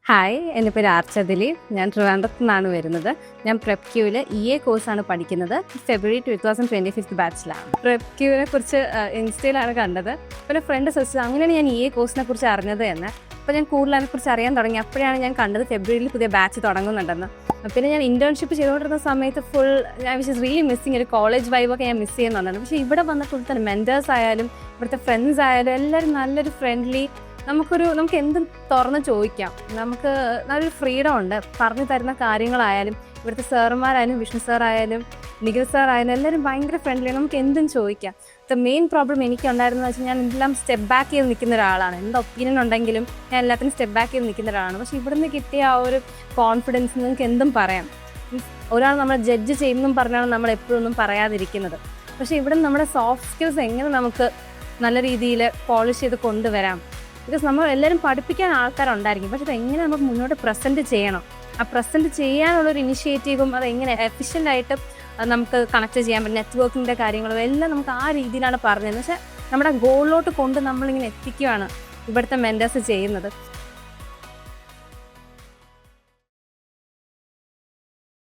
Hi, എൻ്റെ പേര് ആർച്ചദിലി. ഞാൻ ട്രിവാൻഡ്രത്ത് നിന്നാണ് വരുന്നത്. ഞാൻ പ്രെപ്ക്യൂവിൽ EA കോഴ്സാണ് പഠിക്കുന്നത്. ഫെബ്രുവരി 2025 ബാച്ചിലാണ്. പ്രെപ്ക്യൂവിനെ കുറിച്ച് ഇൻസ്റ്റയിലാണ് കണ്ടത്. പിന്നെ ഫ്രണ്ട് സജസ്റ്റ് അങ്ങനെയാണ് ഞാൻ EA കോഴ്സിനെ കുറിച്ച് അറിഞ്ഞത് തന്നെ. അപ്പോൾ ഞാൻ കൂടുതൽ അതിനെക്കുറിച്ച് അറിയാൻ തുടങ്ങി. അപ്പോഴാണ് ഞാൻ കണ്ടത് ഫെബ്രുവരിയിൽ പുതിയ ബാച്ച് തുടങ്ങുന്നുണ്ടെന്ന്. പിന്നെ ഞാൻ ഇൻറ്റേൺഷിപ്പ് ചെയ്തുകൊണ്ടിരുന്ന സമയത്ത് ഞാൻ വിച്ച് ഇസ് റിയലി മിസ്സിങ് ഒരു കോളേജ് വൈബൊക്കെ ഞാൻ മിസ് ചെയ്യുന്നുണ്ടായിരുന്നു. പക്ഷേ ഇവിടെ വന്നപ്പോൾ തന്നെ മെൻറ്റേഴ്സ് ആയാലും ഇവിടുത്തെ ഫ്രണ്ട്സ് ആയാലും എല്ലാവരും നല്ലൊരു ഫ്രണ്ട്ലി, നമുക്ക് എന്തും തുറന്ന് ചോദിക്കാം. നമുക്ക് നല്ലൊരു ഫ്രീഡം ഉണ്ട്. പറഞ്ഞു തരുന്ന കാര്യങ്ങളായാലും ഇവിടുത്തെ സാറുമാരായാലും വിഷ്ണു സാറായാലും നിഖിൽ സാറായാലും എല്ലാവരും ഭയങ്കര ഫ്രണ്ട്ലി. നമുക്ക് എന്തും ചോദിക്കാം. മെയിൻ പ്രോബ്ലം എനിക്കുണ്ടായിരുന്നത് വെച്ചാൽ ഞാൻ എല്ലാം സ്റ്റെപ്പ് ബാക്ക് ചെയ്ത് നിൽക്കുന്ന ഒരാളാണ്. എന്ത് ഒപ്പീനിയൻ ഉണ്ടെങ്കിലും ഞാൻ എല്ലാത്തിനും സ്റ്റെപ്പ് ബാക്ക് ചെയ്ത് നിൽക്കുന്ന ഒരാളാണ്. പക്ഷേ ഇവിടുന്ന് കിട്ടിയ ആ ഒരു കോൺഫിഡൻസ് നിങ്ങൾക്ക് എന്തും പറയാം. ഒരാൾ നമ്മളെ ജഡ്ജ് ചെയ്യുന്നതും പറഞ്ഞാണ് നമ്മൾ എപ്പോഴും ഒന്നും പറയാതിരിക്കുന്നത്. പക്ഷേ ഇവിടെ നമ്മുടെ സോഫ്റ്റ് സ്കിൽസ് എങ്ങനെ നമുക്ക് നല്ല രീതിയിൽ പോളിഷ് ചെയ്ത് കൊണ്ടുവരാം. ബിക്കോസ് നമ്മൾ എല്ലാവരും പഠിപ്പിക്കാൻ ആൾക്കാരുണ്ടായിരിക്കും, പക്ഷെ അതെങ്ങനെ നമുക്ക് മുന്നോട്ട് പ്രസൻറ്റ് ചെയ്യണം, ആ പ്രസൻറ്റ് ചെയ്യാനുള്ളൊരു ഇനിഷ്യേറ്റീവും അതെങ്ങനെ എഫിഷ്യൻ്റായിട്ട് നമുക്ക് കണക്ട് ചെയ്യാൻ പറ്റും, നെറ്റ്വർക്കിൻ്റെ കാര്യങ്ങളും എല്ലാം നമുക്ക് ആ രീതിയിലാണ് പറഞ്ഞത്. പക്ഷേ നമ്മുടെ ഗോളിലോട്ട് കൊണ്ട് നമ്മളിങ്ങനെ എത്തിക്കുകയാണ് ഇവിടുത്തെ മെൻറ്റേഴ്സ് ചെയ്യുന്നത്.